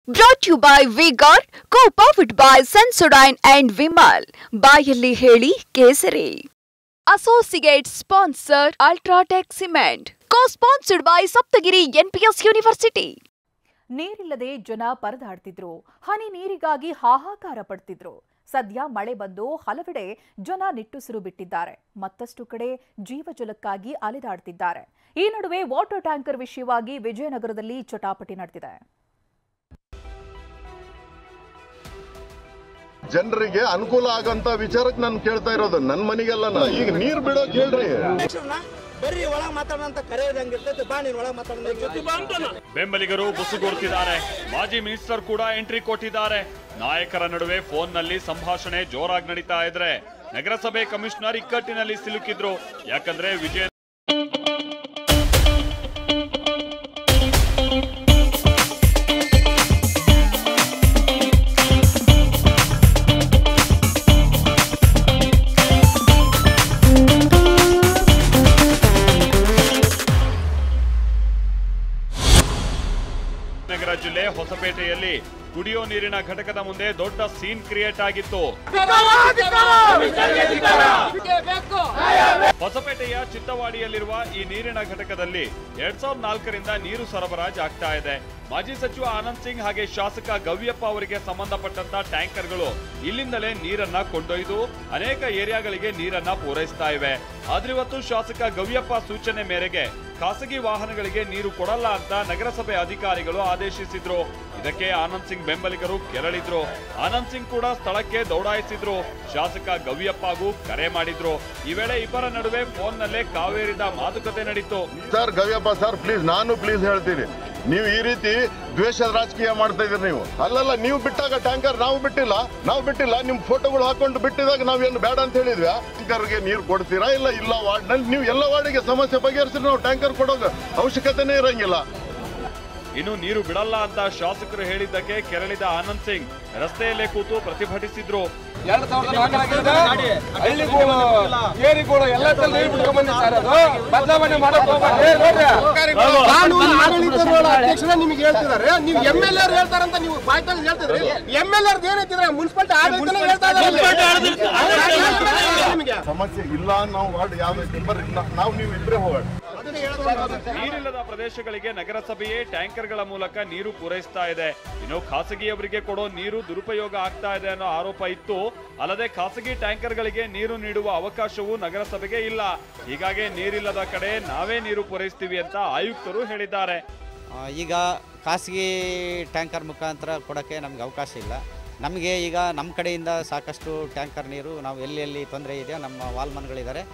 Brought to you by V-Guard, co-powered by Sensodyne and Vimal. ಬಾಯಲ್ಲಿ ಹೇಳಿ ಕೇಸರಿ. Associate sponsor Ultratech Cement. Co-sponsored by Saptagiri NPS University. ನೀರಿಲ್ಲದೆ ಜನ ಪರದಾಡ್ತಿದ್ರು. ಹನಿ ನೀರಿಗಾಗಿ ಹಾಹಾಕಾರ ಪಡ್ತಿದ್ರು. ಸದ್ಯ ಮಳೆ ಬಂದು ಹಲವೆಡೆ ಜನ ನಿಟ್ಟುಸಿರು ಬಿಟ್ಟಿದ್ದಾರೆ. ಮತ್ತಷ್ಟು ಕಡೆ ಜೀವಜಲಕ್ಕಾಗಿ ಅಲೆದಾಡ್ತಿದ್ದಾರೆ. ಈ ನಡುವೆ ವಾಟರ್ ಟ್ಯಾಂಕರ್ ವಿಷಯವಾಗಿ ವಿಜಯನಗರದಲ್ಲಿ ಚಟಾಪಟಿ ನಡೆದಿದೆ. ಜನರಿಗೆ ಅನುಕೂಲ ಆಗಂತ ವಿಚಾರಕ್ಕೆ ನಾನು ಕೇಳ್ತಾ ಇರೋದು. ನನ್ನ ಮನೆಗೆಲ್ಲ ಈಗ ನೀರು ಬಿಡೋಕೆ ಹೇಳ್ರಿ. ಬೆಂಬಲಿಗರು ಬುಸುಗುಡುತ್ತಿದ್ದಾರೆ. ಮಾಜಿ ಮಿನಿಸ್ಟರ್ ಕೂಡ ಎಂಟ್ರಿ ಕೊಟ್ಟಿದ್ದಾರೆ. ನಾಯಕರ ನಡುವೆ ಫೋನ್ನಲ್ಲಿ ಸಂಭಾಷಣೆ ಜೋರಾಗಿ ನಡೀತಾ ಇದ್ರೆ ನಗರಸಭೆ ಕಮಿಷನರ್ ಇಕ್ಕಟ್ಟಿನಲ್ಲಿ ಸಿಲುಕಿದ್ರು. ಯಾಕಂದ್ರೆ ನಗರ ಜಿಲ್ಲೆ ಹೊಸಪೇಟೆಯಲ್ಲಿ ಕುಡಿಯೋ ನೀರಿನ ಘಟಕದ ಮುಂದೆ ದೊಡ್ಡ ಸೀನ್ ಕ್ರಿಯೇಟ್ ಆಗಿತ್ತು. ಹೊಸಪೇಟೆಯ ಚಿತ್ತವಾಡಿಯಲ್ಲಿರುವ ಈ ನೀರಿನ ಘಟಕದಲ್ಲಿ 2004ರಿಂದ ನೀರು ಸರಬರಾಜು ಆಗ್ತಾ ಇದೆ. ಮಾಜಿ ಸಚಿವ ಆನಂದ್ ಸಿಂಗ್ ಹಾಗೆ ಶಾಸಕ ಗವ್ಯಪ್ಪ ಅವರಿಗೆ ಸಂಬಂಧಪಟ್ಟಂತ ಟ್ಯಾಂಕರ್ಗಳು ಇಲ್ಲಿಂದಲೇ ನೀರನ್ನ ಕೊಂಡೊಯ್ದು ಅನೇಕ ಏರಿಯಾಗಳಿಗೆ ನೀರನ್ನ ಪೂರೈಸ್ತಾ ಇವೆ. ಆದ್ರೆ ಇವತ್ತು ಶಾಸಕ ಗವ್ಯಪ್ಪ ಸೂಚನೆ ಮೇರೆಗೆ ಖಾಸಗಿ ವಾಹನಗಳಿಗೆ ನೀರು ಕೊಡಲ್ಲ ಅಂತ ನಗರಸಭೆ ಅಧಿಕಾರಿಗಳು ಆದೇಶಿಸಿದ್ರು. ಇದಕ್ಕೆ ಆನಂದ್ ಸಿಂಗ್ ಬೆಂಬಲಿಗರು ಕೆರಳಿದ್ರು. ಆನಂದ್ ಸಿಂಗ್ ಕೂಡ ಸ್ಥಳಕ್ಕೆ ದೌಡಾಯಿಸಿದ್ರು. ಶಾಸಕ ಗವ್ಯಪ್ಪಗೂ ಕರೆ ಮಾಡಿದ್ರು. ಈ ವೇಳೆ ಇಬ್ಬರ ನಡುವೆ ಫೋನ್ ನಲ್ಲೇ ಕಾವೇರಿದ ಮಾತುಕತೆ ನಡೀತು. ಸರ್ ಗವ್ಯಪ್ಪ ಸರ್ ಪ್ಲೀಸ್ ಹೇಳ್ತೀನಿ, ನೀವು ಈ ರೀತಿ ದ್ವೇಷದ ರಾಜಕೀಯ ಮಾಡ್ತಾ ಇದ್ರಿ. ನೀವು ಅಲ್ಲಲ್ಲ, ನೀವು ಬಿಟ್ಟಾಗ ಟ್ಯಾಂಕರ್ ನಾವು ಬಿಟ್ಟಿಲ್ಲ. ನಿಮ್ ಫೋಟೋಗಳು ಹಾಕೊಂಡು ಬಿಟ್ಟಿದಾಗ ನಾವೇನು ಬೇಡ ಅಂತ ಹೇಳಿದ್ವಿ. ಟ್ಯಾಂಕರ್ಗೆ ನೀರು ಕೊಡ್ತೀರಾ? ಇಲ್ಲ ವಾರ್ಡ್ನಲ್ಲಿ ನೀವು ಎಲ್ಲ ವಾರ್ಡಿಗೆ ಸಮಸ್ಯೆ ಬಗೆಹರಿಸಿದ್ರೆ ನಾವು ಟ್ಯಾಂಕರ್ ಕೊಡೋದು ಅವಶ್ಯಕತೆನೇ ಇರಂಗಿಲ್ಲ. ಇನ್ನು ನೀರು ಬಿಡಲ್ಲ ಅಂತ ಶಾಸಕರು ಹೇಳಿದ್ದಕ್ಕೆ ಕೆರಳಿದ ಆನಂದ್ ಸಿಂಗ್ ರಸ್ತೆಯಲ್ಲೇ ಕೂತು ಪ್ರತಿಭಟಿಸಿದ್ರು. ನಿಮ್ಗೆ ಹೇಳ್ತಿದ್ದಾರೆ, ನೀವು MLA ಹೇಳ್ತಾರಂತ ನೀವು ಬಾಯ್ತಲ್ಲಿ ಹೇಳ್ತಿದ್ರಿ. MLA ಏನೈತಿದ್ರೆ ಮುನ್ಸಿಪಾಲಿಟಿ ಆಡಳಿತನೇ ಹೇಳ್ತಾ ಇದ್ದಾರೆ. ಸಮಸ್ಯೆ ಇಲ್ಲ, ನಾವು ವಾರ್ಡ್ ನಾವು ನೀವು ಇಬ್ಬರೇ ಹೋಗೋಣ. ನೀರಿಲ್ಲದ ಪ್ರದೇಶಗಳಿಗೆ ನಗರಸಭೆಯೇ ಟ್ಯಾಂಕರ್ಗಳ ಮೂಲಕ ನೀರು ಪೂರೈಸ್ತಾ ಇದೆ. ಇನ್ನು ಖಾಸಗಿಯವರಿಗೆ ಕೊಡೋ ನೀರು ದುರುಪಯೋಗ ಆಗ್ತಾ ಇದೆ ಅನ್ನೋ ಆರೋಪ ಇತ್ತು. ಅಲ್ಲದೆ ಖಾಸಗಿ ಟ್ಯಾಂಕರ್ಗಳಿಗೆ ನೀರು ನೀಡುವ ಅವಕಾಶವೂ ನಗರಸಭೆಗೆ ಇಲ್ಲ. ಹೀಗಾಗಿ ನೀರಿಲ್ಲದ ಕಡೆ ನಾವೇ ನೀರು ಪೂರೈಸ್ತೀವಿ ಅಂತ ಆಯುಕ್ತರು ಹೇಳಿದ್ದಾರೆ. ಈಗ ಖಾಸಗಿ ಟ್ಯಾಂಕರ್ ಮುಖಾಂತರ ಕೊಡೋಕ್ಕೆ ನಮ್ಗೆ ಅವಕಾಶ ಇಲ್ಲ. ನಮಗೆ ಈಗ ನಮ್ಮ ಕಡೆಯಿಂದ ಸಾಕಷ್ಟು ಟ್ಯಾಂಕರ್ ನೀರು ನಾವು ಎಲ್ಲೆಲ್ಲಿ ತೊಂದರೆ ಇದೆಯೋ ನಮ್ಮ ವಾಲ್ಮನ್ಗಳಿದ್ದಾರೆ,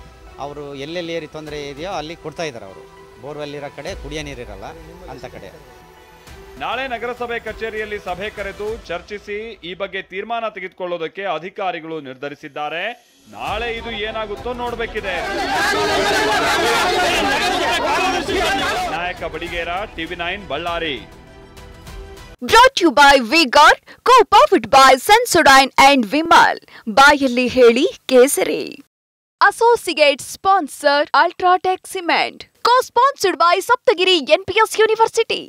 ಅವರು ಎಲ್ಲೆಲ್ಲಿ ಏರಿ ತೊಂದರೆ ಇದೆಯೋ ಅಲ್ಲಿ ಕೊಡ್ತಾ ಇದ್ದಾರೆ. ಅವರು ಬೋರ್ವೆಲ್ ಇರೋ ಕಡೆ ಕುಡಿಯೋ ನೀರಿರಲ್ಲ ಅಂತ ಕಡೆ. ನಾಳೆ ನಗರಸಭೆ ಕಚೇರಿಯಲ್ಲಿ ಸಭೆ ಕರೆದು ಚರ್ಚಿಸಿ ಈ ಬಗ್ಗೆ ತೀರ್ಮಾನ ತೆಗೆದುಕೊಳ್ಳೋದಕ್ಕೆ ಅಧಿಕಾರಿಗಳು ನಿರ್ಧರಿಸಿದ್ದಾರೆ. ನಾಳೆ ಇದು ಏನಾಗುತ್ತೋ ನೋಡಬೇಕಿದೆ. ನಾಯಕ Badiger, TV9 Ballari. Brought to you by V-Guard, co-powered by Sensodyne and Vimal. ಬಾಯಲ್ಲಿ ಹೇಳಿ ಕೇಸರಿ. Associate sponsor Ultratech Cement. Co-sponsored by Saptagiri NPS University.